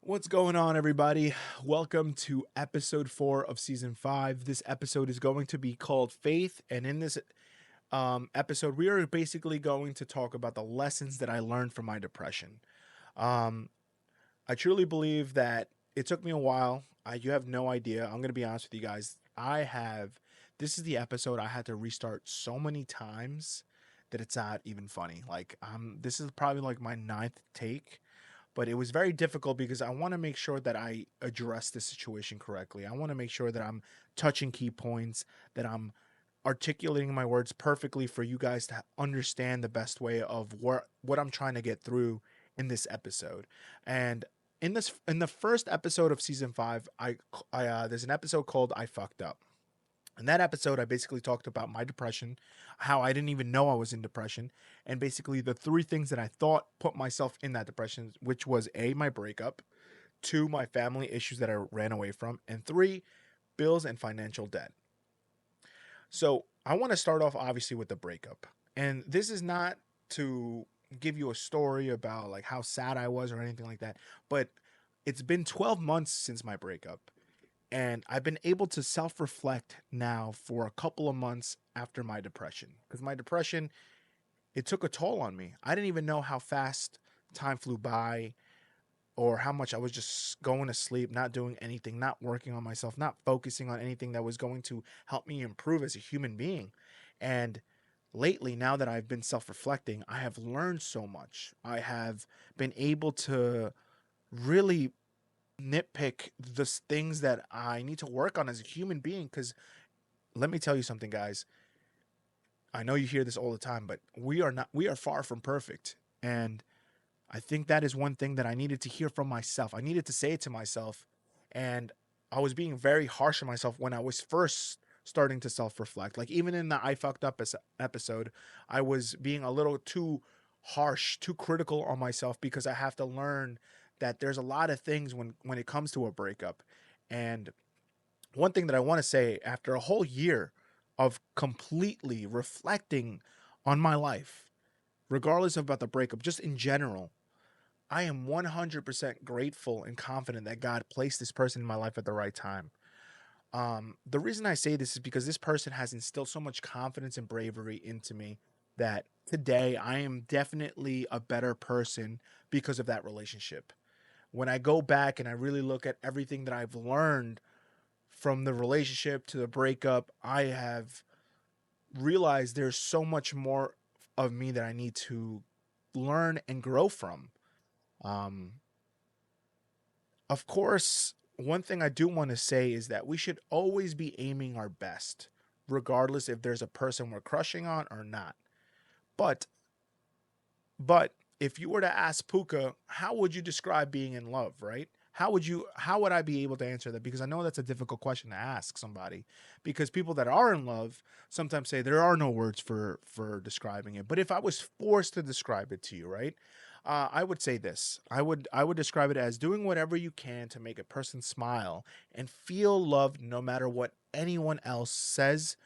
What's going on, everybody? Welcome to episode 4 of season 5. This episode is going to be called Faith, and in this episode, we are basically going to talk about the lessons that I learned from my depression. Um, I truly believe that it took me a while. You have no idea. I'm going to be honest with you guys. This is the episode I had to restart so many times that it's not even funny. This is probably like my ninth take, but it was very difficult because I want to make sure that I address the situation correctly. I want to make sure that I'm touching key points, that I'm articulating my words perfectly for you guys to understand the best way of what I'm trying to get through in this episode. And in the first episode of season 5, I there's an episode called I fucked up. In that episode, I basically talked about my depression, how I didn't even know I was in depression, and basically the three things that I thought put myself in that depression, which was A, my breakup, two, my family issues that I ran away from, and three, bills and financial debt. So I want to start off obviously with the breakup. And this is not to give you a story about like how sad I was or anything like that, but it's been 12 months since my breakup. And I've been able to self reflect now for a couple of months after my depression. Because my depression, it took a toll on me. I didn't even know how fast time flew by or how much I was just going to sleep, not doing anything, not working on myself, not focusing on anything that was going to help me improve as a human being. And lately, now that I've been self reflecting, I have learned so much. I have been able to really nitpick the things that I need to work on as a human being. Because let me tell you something, guys. I know you hear this all the time, but we are far from perfect. And I think that is one thing that I needed to hear from myself. I needed to say it to myself. And I was being very harsh on myself when I was first starting to self reflect. Like, even in the I fucked up episode, I was being a little too harsh, too critical on myself because I have to learn that there's a lot of things when it comes to a breakup. And one thing that I want to say after a whole year of completely reflecting on my life, regardless of about the breakup, just in general, I am 100% grateful and confident that God placed this person in my life at the right time. The reason I say this is because this person has instilled so much confidence and bravery into me that today I am definitely a better person because of that relationship. When I go back and I really look at everything that I've learned from the relationship to the breakup, I have realized there's so much more of me that I need to learn and grow from. Um, of course, one thing I do want to say is that we should always be aiming our best, regardless if there's a person we're crushing on or not. But but if you were to ask Puka, how would you describe being in love, right? How would I be able to answer that? Because I know that's a difficult question to ask somebody. Because people that are in love sometimes say there are no words for describing it. But if I was forced to describe it to you, right? I would say this. I would describe it as doing whatever you can to make a person smile and feel loved no matter what anyone else says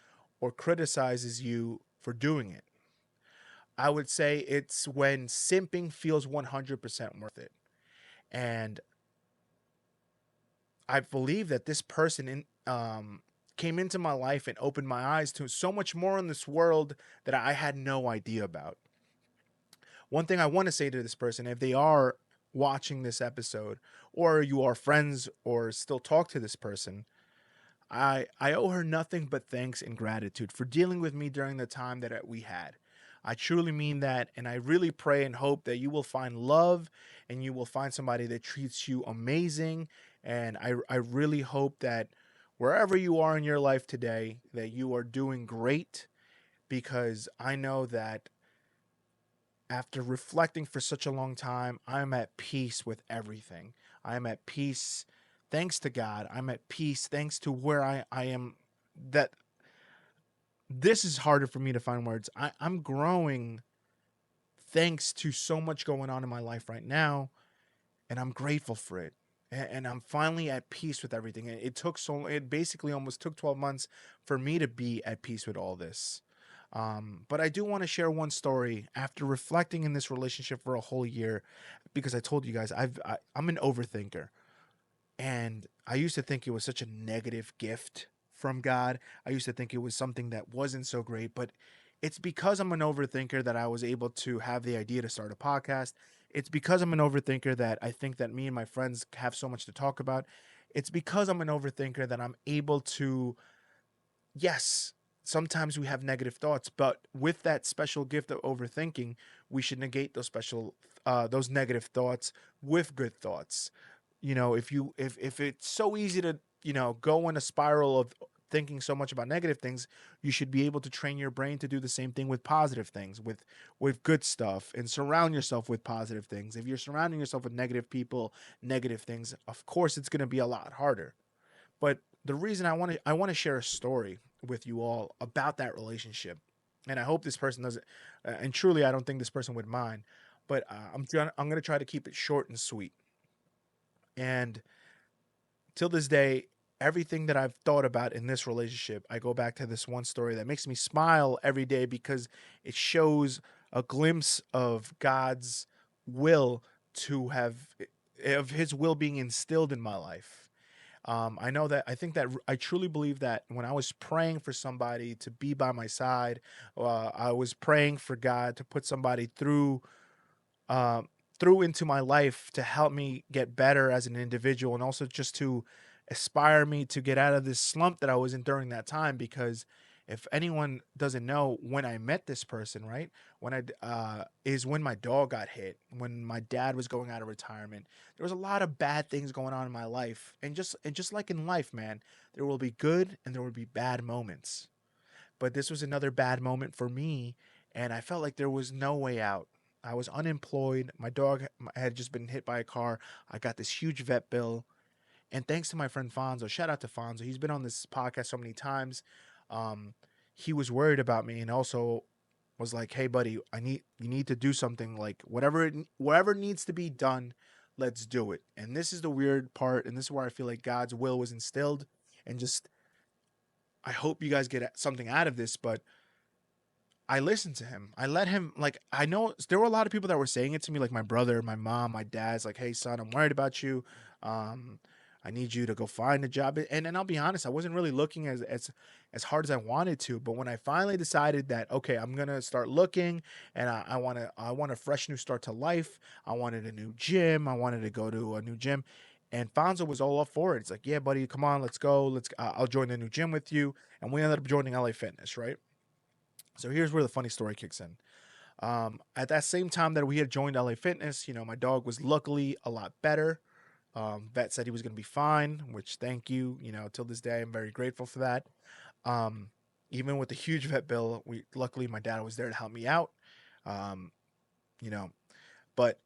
or criticizes you for doing it. I would say it's when simping feels 100% worth it. And I believe that this person came into my life and opened my eyes to so much more in this world that I had no idea about. One thing I want to say to this person, if they are watching this episode or you are friends or still talk to this person, I owe her nothing but thanks and gratitude for dealing with me during the time that we had. I truly mean that, and I really pray and hope that you will find love and you will find somebody that treats you amazing. And I really hope that wherever you are in your life today, that you are doing great because I know that after reflecting for such a long time, I'm at peace with everything. I'm at peace thanks to God. I'm at peace thanks to where I am. That this is harder for me to find words. I'm growing thanks to so much going on in my life right now, and I'm grateful for it. And I'm finally at peace with everything. It basically almost took 12 months for me to be at peace with all this. But I do want to share one story after reflecting in this relationship for a whole year, because I told you guys I'm an overthinker, and I used to think it was such a negative gift from God. I used to think it was something that wasn't so great, but it's because I'm an overthinker that I was able to have the idea to start a podcast. It's because I'm an overthinker that I think that me and my friends have so much to talk about. It's because I'm an overthinker that I'm able to, yes, sometimes we have negative thoughts, but with that special gift of overthinking, we should negate those negative thoughts with good thoughts. If it's so easy to, go in a spiral of thinking so much about negative things, you should be able to train your brain to do the same thing with positive things, with good stuff, and surround yourself with positive things. If you're surrounding yourself with negative people, negative things, of course it's going to be a lot harder. But the reason I want to share a story with you all about that relationship, and I hope this person doesn't. And truly, I don't think this person would mind. But I'm gonna try to keep it short and sweet. And till this day, everything that I've thought about in this relationship, I go back to this one story that makes me smile every day because it shows a glimpse of God's will to have of His will being instilled in my life. I think that I truly believe that when I was praying for somebody to be by my side, I was praying for God to put somebody uh, through into my life to help me get better as an individual, and also just to aspire me to get out of this slump that I was in during that time. Because if anyone doesn't know, when I met this person, right, is when my dog got hit, when my dad was going out of retirement. There was a lot of bad things going on in my life, and just like in life, man, there will be good and there will be bad moments. But this was another bad moment for me, and I felt like there was no way out. I was unemployed. My dog had just been hit by a car. I got this huge vet bill, and thanks to my friend Fonzo, shout out to Fonzo. He's been on this podcast so many times. Um, he was worried about me, and also was like, "Hey, buddy, you need to do something. Like whatever needs to be done, let's do it." And this is the weird part, and this is where I feel like God's will was instilled. And just, I hope you guys get something out of this, but I listened to him. I let him, like, I know there were a lot of people that were saying it to me, like my brother, my mom, my dad's like, "Hey son, I'm worried about you. Um, I need you to go find a job." And I'll be honest, I wasn't really looking as hard as I wanted to. But when I finally decided that, okay, I'm gonna start looking, and I want a fresh new start to life. I wanted a new gym. I wanted to go to a new gym. And Fonzo was all up for it. It's like, "Yeah, buddy, come on, let's go. I'll join the new gym with you." And we ended up joining LA Fitness, right? So here's where the funny story kicks in. At that same time that we had joined LA Fitness, my dog was luckily a lot better. Vet said he was going to be fine, which, thank you. Till this day, I'm very grateful for that. Um, Even with the huge vet bill, luckily my dad was there to help me out. Um, you know, but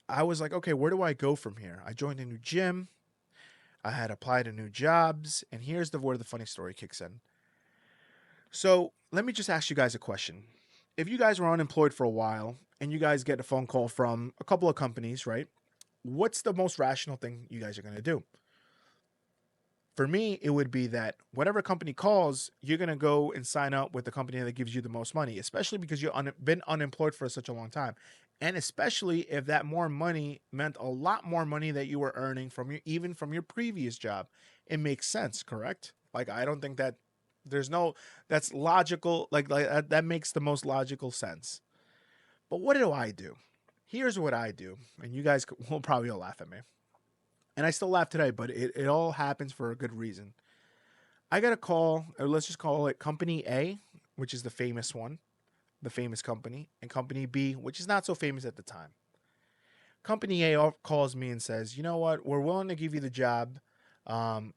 I was like, okay, where do I go from here? I joined a new gym. I had applied to new jobs, and here's where the funny story kicks in. So let me just ask you guys a question. If you guys were unemployed for a while and you guys get a phone call from a couple of companies, right? What's the most rational thing you guys are going to do? For me, it would be that whatever company calls, you're going to go and sign up with the company that gives you the most money, especially because you've been unemployed for such a long time. And especially if that more money meant a lot more money that you were earning even from your previous job. It makes sense, correct? Like, I don't think that there's no, that's logical. Like that makes the most logical sense. But what do I do? Here's what I do. And you guys will probably all laugh at me. And I still laugh today, but it all happens for a good reason. I got a call, or let's just call it Company A, which is the famous one, the famous company, and Company B, which is not so famous at the time. Company A calls me and says, "You know what? We're willing to give you the job.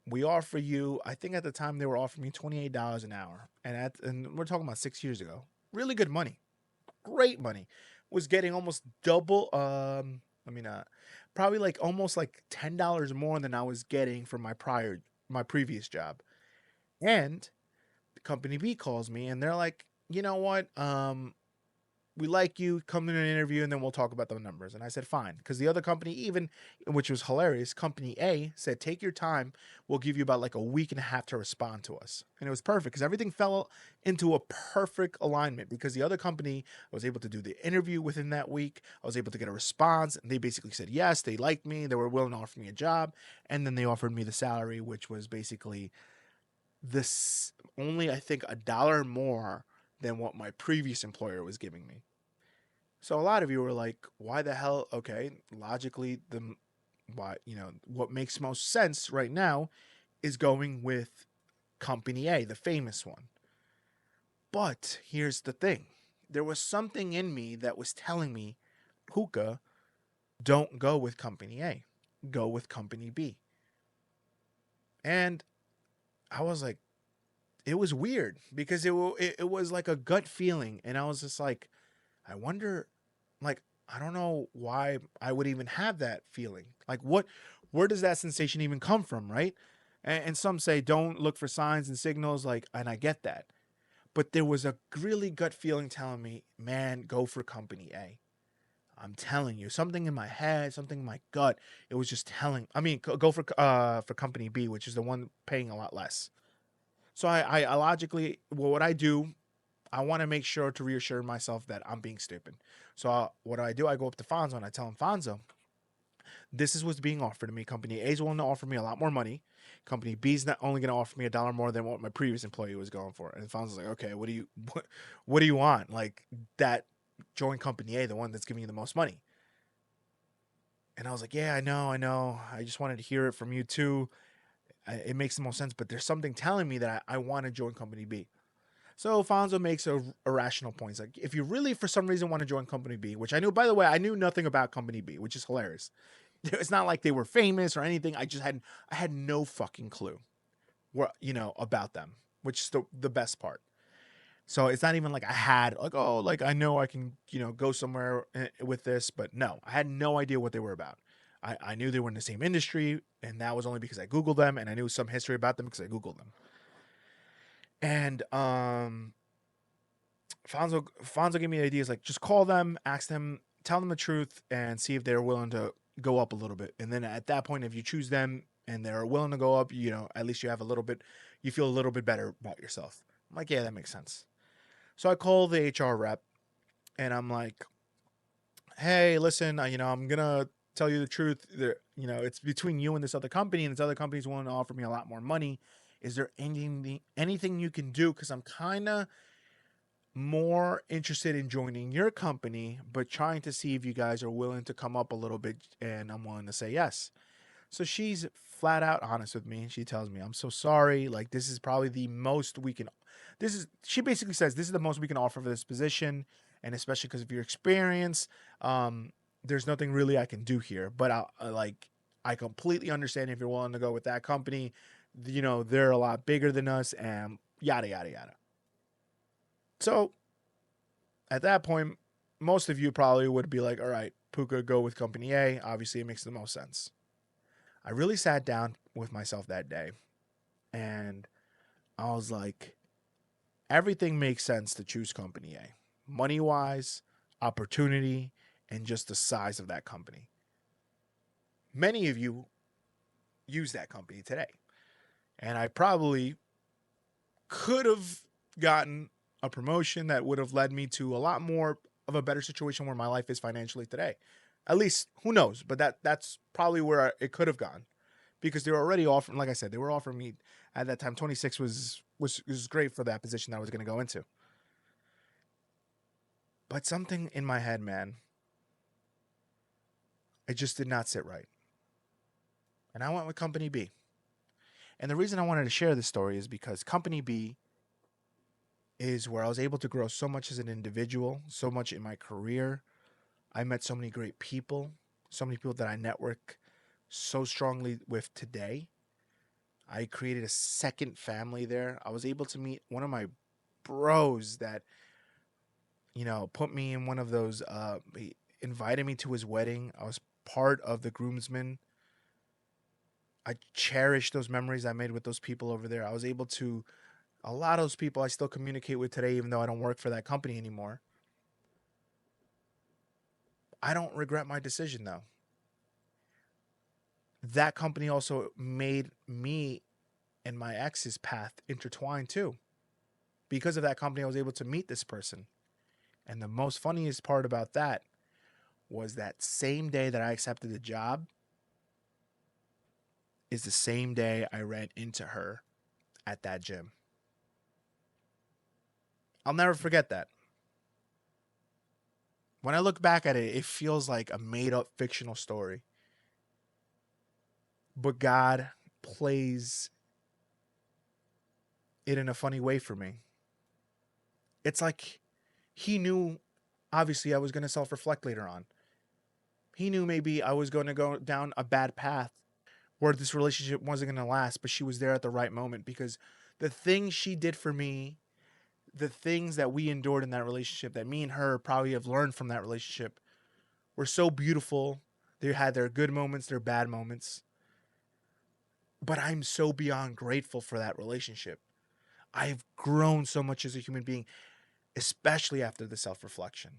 We offer you, I think at the time they were offering me $28 an hour. And we're talking about 6 years ago. Really good money. Great money. Was getting almost double, probably like almost like $10 more than I was getting from my previous job. And Company B calls me and they're like, "You know what? we like you, come to an interview, and then we'll talk about the numbers. And I said, fine. Because the other company, even, which was hilarious, company A said, take your time. We'll give you about like a week and a half to respond to us. And it was perfect because everything fell into a perfect alignment because the other company, I was able to do the interview within that week. I was able to get a response. And they basically said, yes, they liked me. They were willing to offer me a job. And then they offered me the salary, which was basically this only, I think, $1 more than what my previous employer was giving me. So a lot of you were like, why the hell? Okay, logically, the why, what makes most sense right now is going with company A, the famous one. But here's the thing. There was something in me that was telling me, Puka, don't go with company A. Go with company B. And I was like, it was weird because it was like a gut feeling. And I was just like, I wonder, like, I don't know why I would even have that feeling. Like, where does that sensation even come from, right? And some say don't look for signs and signals, like, and I get that. But there was a really gut feeling telling me, man, go for company A. I'm telling you, something in my head, something in my gut, it was just telling. I mean, go for company B, which is the one paying a lot less. So I logically, well, what I do, I want to make sure to reassure myself that I'm being stupid. So what do? I go up to Fonzo and I tell him, Fonzo, this is what's being offered to me. Company A is willing to offer me a lot more money. Company B is not only going to offer me $1 more than what my previous employee was going for. And Fonzo's like, okay, what do you want? Like that join company A, the one that's giving you the most money. And I was like, yeah, I know. I just wanted to hear it from you too. It makes the most sense, but there's something telling me that I want to join company B. So Fonzo makes a rational points. Like, if you really, for some reason, want to join Company B, which I knew, by the way, I knew nothing about Company B, which is hilarious. It's not like they were famous or anything. I had no fucking clue, about them, which is the best part. So it's not even like I had like, oh, like I know I can, go somewhere with this, but no, I had no idea what they were about. I knew they were in the same industry, and that was only because I Googled them, and I knew some history about them because I Googled them. And Fonzo gave me ideas like just call them, ask them, tell them the truth, and see if they're willing to go up a little bit. And then at that point, if you choose them and they're willing to go up, at least you have a little bit, you feel a little bit better about yourself. I'm like, yeah, that makes sense. So I call the HR rep and I'm like, hey, listen, I'm gonna tell you the truth. It's between you and this other company, and this other company's willing to offer me a lot more money. Is there anything you can do? Because I'm kind of more interested in joining your company, but trying to see if you guys are willing to come up a little bit, and I'm willing to say yes. So she's flat out honest with me, and she tells me, I'm so sorry. Like, this is probably the most we can. She basically says, this is the most we can offer for this position, and especially because of your experience, there's nothing really I can do here. But I completely understand if you're willing to go with that company. They're a lot bigger than us, and yada, yada, yada. So at that point, most of you probably would be like, all right, Puka, go with company A. Obviously, it makes the most sense. I really sat down with myself that day and I was like, everything makes sense to choose company A. Money wise, opportunity, and just the size of that company. Many of you use that company today. And I probably could have gotten a promotion that would have led me to a lot more of a better situation where my life is financially today. At least, who knows? But that's probably where it could have gone, because they were already offering. Like I said, they were offering me at that time. 26 was great for that position that I was going to go into. But something in my head, man, it just did not sit right, and I went with Company B. And the reason I wanted to share this story is because Company B is where I was able to grow so much as an individual, so much in my career. I met so many great people, so many people that I network so strongly with today. I created a second family there. I was able to meet one of my bros that, put me in one of those, he invited me to his wedding. I was part of the groomsmen. I cherish those memories I made with those people over there. I was able to, a lot of those people I still communicate with today, even though I don't work for that company anymore. I don't regret my decision though. That company also made me and my ex's path intertwined too. Because of that company, I was able to meet this person. And the most funniest part about that was that same day that I accepted the job is the same day I ran into her at that gym. I'll never forget that. When I look back at it, it feels like a made up fictional story. But God plays it in a funny way for me. It's like he knew, obviously, I was going to self reflect later on. He knew maybe I was going to go down a bad path where this relationship wasn't going to last, but she was there at the right moment because the things she did for me, the things that we endured in that relationship that me and her probably have learned from that relationship were so beautiful. They had their good moments, their bad moments. But I'm so beyond grateful for that relationship. I've grown so much as a human being, especially after the self reflection.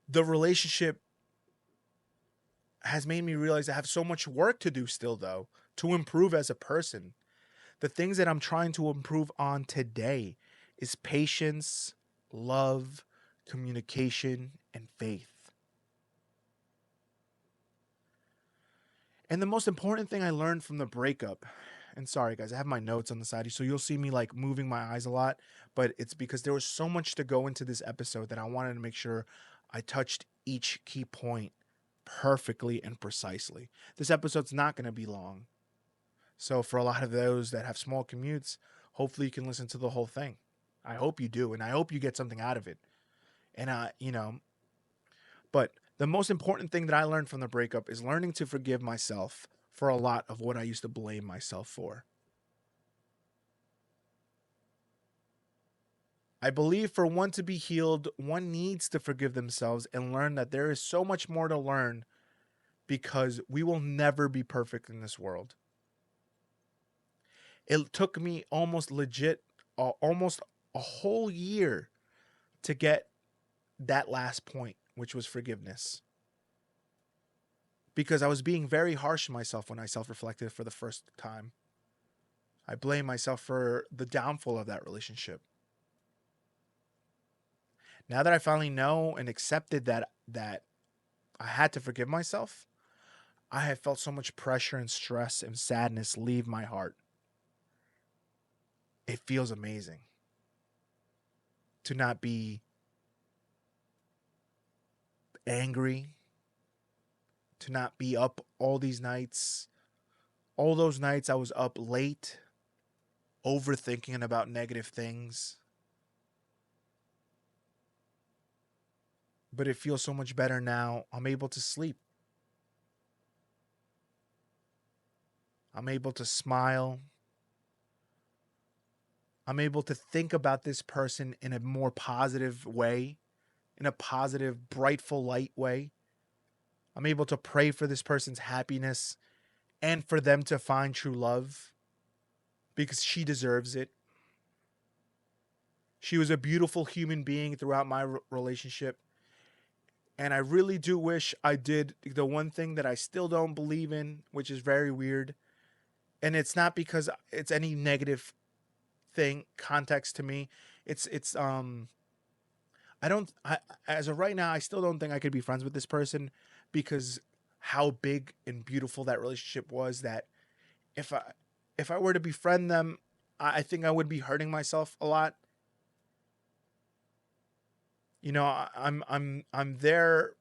The relationship has made me realize I have so much work to do still, though, to improve as a person. The things that I'm trying to improve on today is patience, love, communication, and faith. And the most important thing I learned from the breakup, and sorry guys, I have my notes on the side, so you'll see me like moving my eyes a lot, but it's because there was so much to go into this episode that I wanted to make sure I touched each key point perfectly and precisely. This episode's not going to be long. So for a lot of those that have small commutes, hopefully you can listen to the whole thing. I hope you do, and I hope you get something out of it. And but the most important thing that I learned from the breakup is learning to forgive myself for a lot of what I used to blame myself for. I believe for one to be healed, one needs to forgive themselves and learn that there is so much more to learn because we will never be perfect in this world. It took me almost a whole year to get that last point, which was forgiveness. Because I was being very harsh on myself when I self reflected for the first time. I blame myself for the downfall of that relationship. Now that I finally know and accepted that I had to forgive myself, I have felt so much pressure and stress and sadness leave my heart. It feels amazing to not be angry, to not be up all these nights. All those nights I was up late, overthinking about negative things. But it feels so much better now. I'm able to sleep. I'm able to smile. I'm able to think about this person in a more positive way, in a positive, brightful light way. I'm able to pray for this person's happiness and for them to find true love because she deserves it. She was a beautiful human being throughout my relationship. And I really do wish I did the one thing that I still don't believe in, which is very weird. And it's not because it's any negative thing context to me. It's I don't I as of right now I still don't think I could be friends with this person because how big and beautiful that relationship was that if I if I were to befriend them, I think I would be hurting myself a lot. I'm there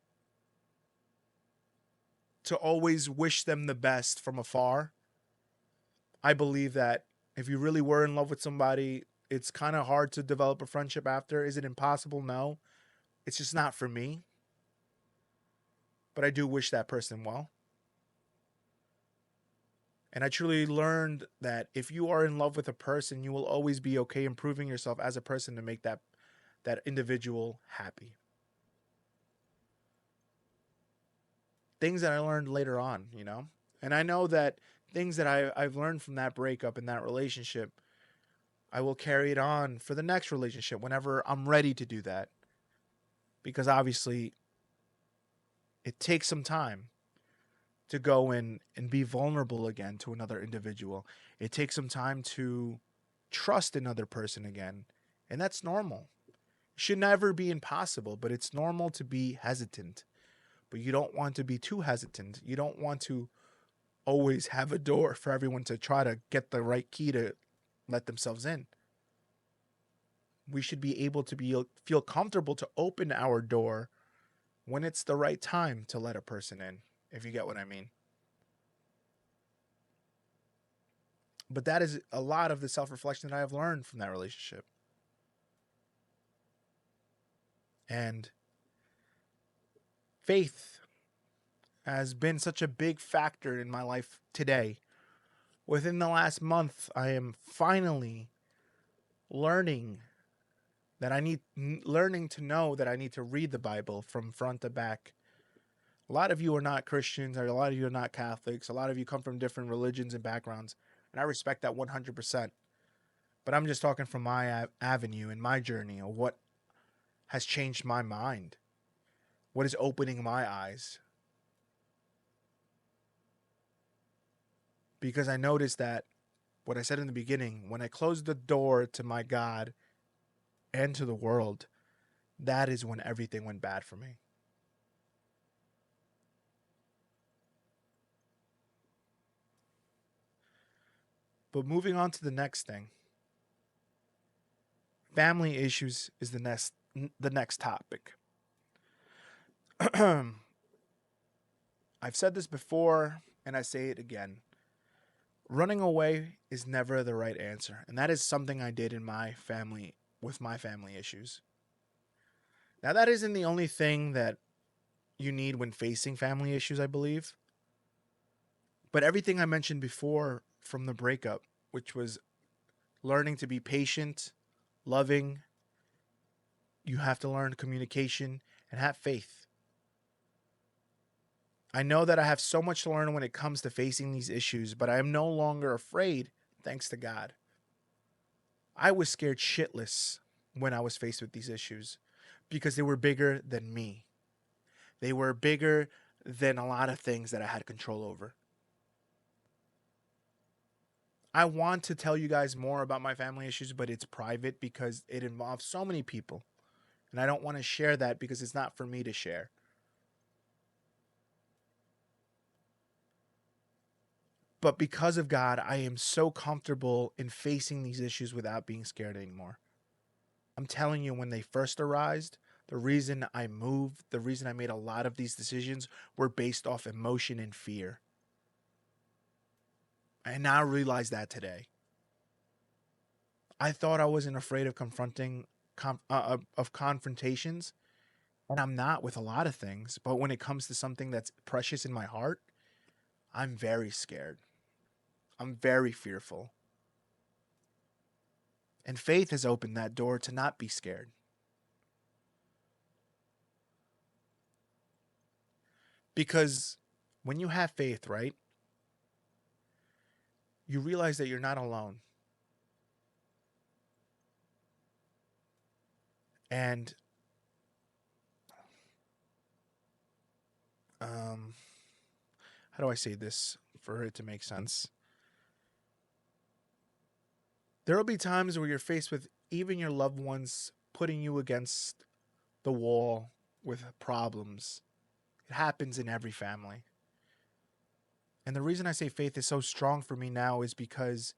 to always wish them the best from afar. I believe that if you really were in love with somebody, it's kind of hard to develop a friendship after. Is it impossible? No. It's just not for me. But I do wish that person well. And I truly learned that if you are in love with a person, you will always be okay improving yourself as a person to make that individual happy. Things that I learned later on. And I know that things that I've learned from that breakup and that relationship, I will carry it on for the next relationship whenever I'm ready to do that. Because obviously, it takes some time to go in and be vulnerable again to another individual. It takes some time to trust another person again. And that's normal. It should never be impossible, but it's normal to be hesitant. But you don't want to be too hesitant. You don't want to always have a door for everyone to try to get the right key to let themselves in. We should be able to feel comfortable to open our door when it's the right time to let a person in, if you get what I mean. But that is a lot of the self-reflection that I have learned from that relationship. And faith has been such a big factor in my life today. Within the last month, I am finally learning learning to know that I need to read the Bible from front to back. A lot of you are not Christians, or a lot of you are not Catholics. A lot of you come from different religions and backgrounds, and I respect that 100%. But I'm just talking from my avenue and my journey of what has changed my mind, what is opening my eyes. Because I noticed that what I said in the beginning, when I closed the door to my God and to the world, that is when everything went bad for me. But moving on to the next thing, family issues is the next topic. I've said this before and I say it again. Running away is never the right answer, and that is something I did in my family with my family issues. Now that isn't the only thing that you need when facing family issues, I believe. But everything I mentioned before from the breakup, which was learning to be patient, loving, you have to learn communication and have faith. I know that I have so much to learn when it comes to facing these issues, but I am no longer afraid, thanks to God. I was scared shitless when I was faced with these issues because they were bigger than me. They were bigger than a lot of things that I had control over. I want to tell you guys more about my family issues, but it's private because it involves so many people. And I don't want to share that because it's not for me to share. But because of God, I am so comfortable in facing these issues without being scared anymore. I'm telling you, when they first arised, the reason I moved, the reason I made a lot of these decisions were based off emotion and fear. I now realize that today. I thought I wasn't afraid of of confrontations, and I'm not with a lot of things. But when it comes to something that's precious in my heart, I'm very scared. I'm very fearful. And faith has opened that door to not be scared. Because when you have faith, right, you realize that you're not alone. And um, how do I say this for it to make sense? There will be times where you're faced with even your loved ones putting you against the wall with problems. It happens in every family. And the reason I say faith is so strong for me now is because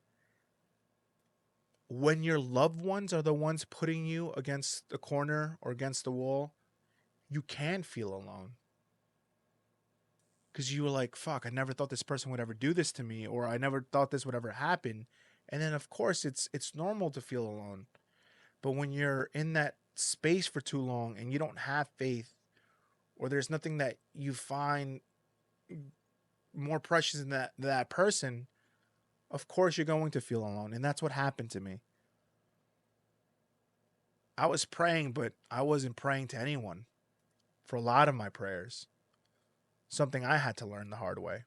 when your loved ones are the ones putting you against the corner or against the wall, you can feel alone. Because you were like, fuck, I never thought this person would ever do this to me, or I never thought this would ever happen. And then of course it's normal to feel alone. But when you're in that space for too long and you don't have faith, or there's nothing that you find more precious than that person, of course you're going to feel alone. And that's what happened to me. I was praying, but I wasn't praying to anyone for a lot of my prayers. Something I had to learn the hard way.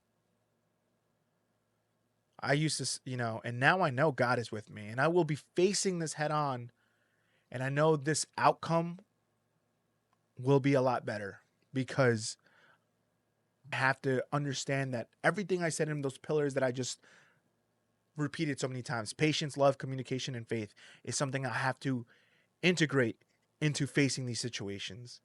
I used to, and now I know God is with me and I will be facing this head on. And I know this outcome will be a lot better because I have to understand that everything I said in those pillars that I just repeated so many times, patience, love, communication, and faith, is something I have to integrate into facing these situations.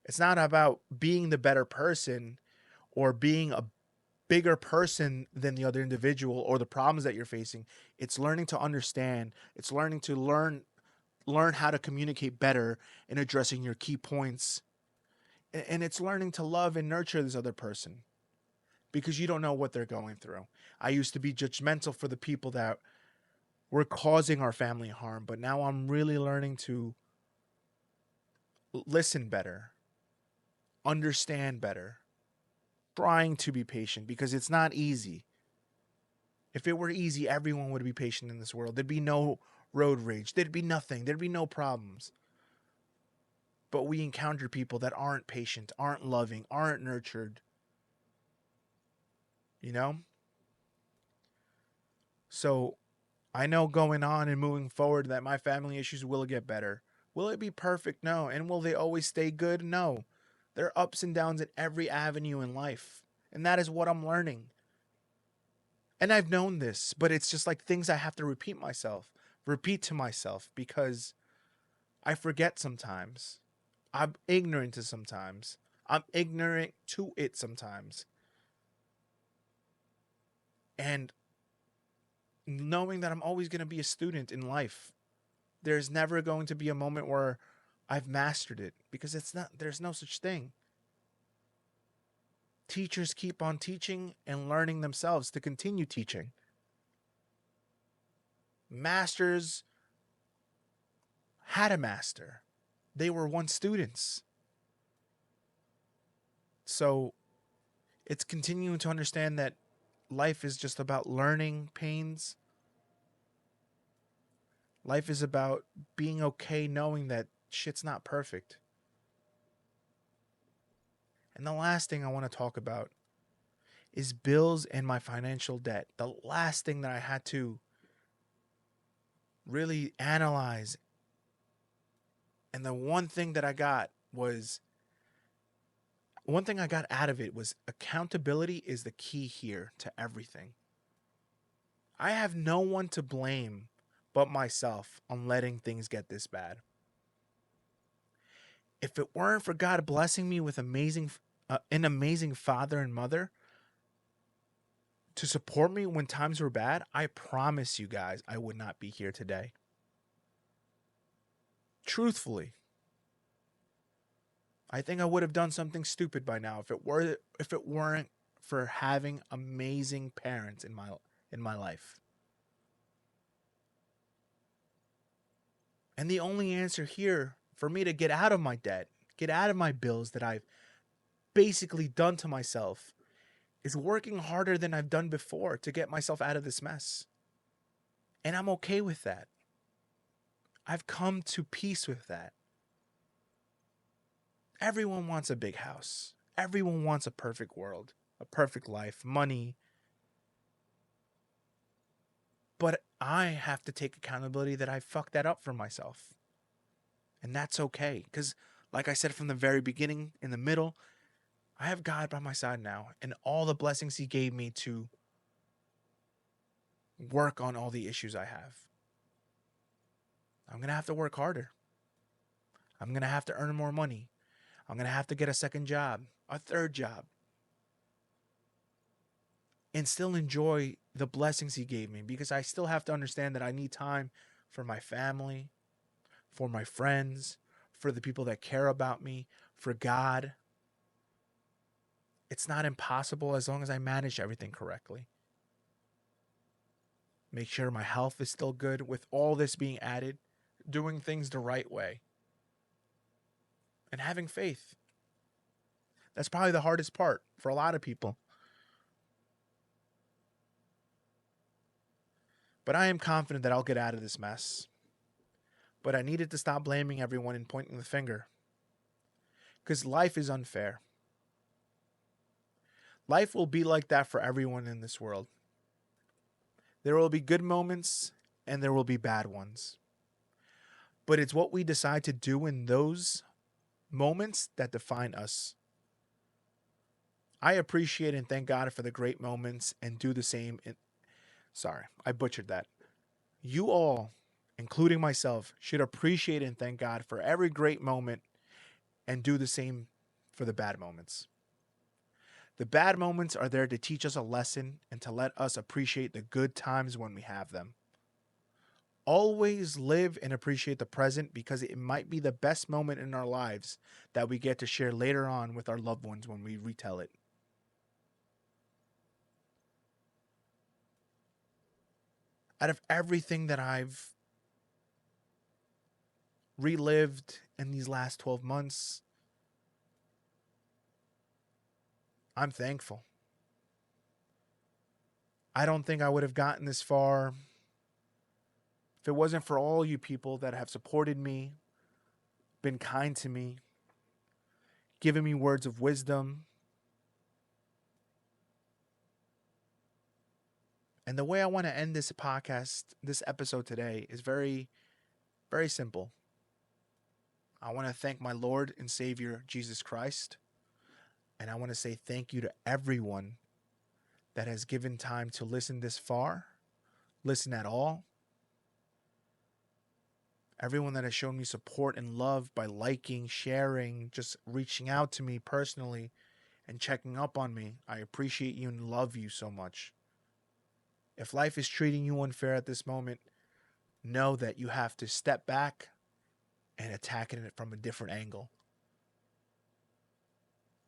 It's not about being the better person or being a bigger person than the other individual or the problems that you're facing. It's learning to understand. It's learning to learn how to communicate better in addressing your key points. And it's learning to love and nurture this other person because you don't know what they're going through. I used to be judgmental for the people that were causing our family harm, but now I'm really learning to listen better, understand better, trying to be patient because it's not easy. If it were easy, everyone would be patient in this world. There'd be no road rage. There'd be nothing. There'd be no problems. But we encounter people that aren't patient, aren't loving, aren't nurtured, you know? So I know going on and moving forward that my family issues will get better. Will it be perfect? No. And will they always stay good? No. There are ups and downs in every avenue in life. And that is what I'm learning. And I've known this, but it's just like things I have to repeat to myself because I forget sometimes. I'm ignorant to sometimes. I'm ignorant to it sometimes. And knowing that I'm always going to be a student in life, there's never going to be a moment where I've mastered it because there's no such thing. Teachers keep on teaching and learning themselves to continue teaching. Masters had a master. They were once students. So it's continuing to understand that life is just about learning pains. Life is about being okay knowing that shit's not perfect. And the last thing I want to talk about is bills and my financial debt. The last thing that I had to really analyze, and the one thing that I got was one thing I got out of it was accountability is the key here to everything. I have no one to blame but myself on letting things get this bad. If it weren't for God blessing me with an amazing father and mother to support me when times were bad, I promise you guys I would not be here today. Truthfully, I think I would have done something stupid by now if it weren't for having amazing parents in my life. And the only answer here for me to get out of my debt, get out of my bills that I've basically done to myself is working harder than I've done before to get myself out of this mess. And I'm okay with that. I've come to peace with that. Everyone wants a big house. Everyone wants a perfect world, a perfect life, money. But I have to take accountability that I fucked that up for myself. And that's okay. Because, like I said from the very beginning, in the middle, I have God by my side now and all the blessings He gave me to work on all the issues I have. I'm going to have to work harder. I'm going to have to earn more money. I'm going to have to get a second job, a third job, and still enjoy the blessings He gave me because I still have to understand that I need time for my family, for my friends, for the people that care about me, for God. It's not impossible as long as I manage everything correctly. Make sure my health is still good with all this being added, doing things the right way, and having faith. That's probably the hardest part for a lot of people. But I am confident that I'll get out of this mess. But I needed to stop blaming everyone and pointing the finger. Because life is unfair. Life will be like that for everyone in this world. There will be good moments and there will be bad ones. But it's what we decide to do in those moments that define us. I appreciate and thank God for the great moments and do the same. Sorry, I butchered that. You all, including myself, should appreciate and thank God for every great moment and do the same for the bad moments. The bad moments are there to teach us a lesson and to let us appreciate the good times when we have them. Always live and appreciate the present because it might be the best moment in our lives that we get to share later on with our loved ones when we retell it. Out of everything that I've relived in these last 12 months, I'm thankful. I don't think I would have gotten this far if it wasn't for all you people that have supported me, been kind to me, given me words of wisdom. And the way I want to end this podcast, this episode today, is very, very simple. I want to thank my Lord and Savior, Jesus Christ. And I want to say thank you to everyone that has given time to listen this far, listen at all. Everyone that has shown me support and love by liking, sharing, just reaching out to me personally and checking up on me. I appreciate you and love you so much. If life is treating you unfair at this moment, know that you have to step back and attack it from a different angle.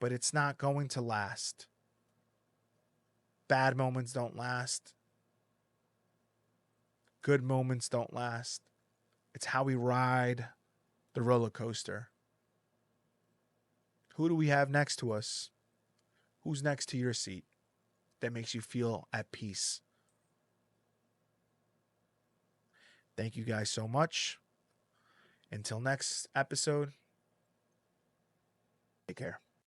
But it's not going to last. Bad moments don't last. Good moments don't last. It's how we ride the roller coaster. Who do we have next to us? Who's next to your seat that makes you feel at peace? Thank you guys so much. Until next episode, take care.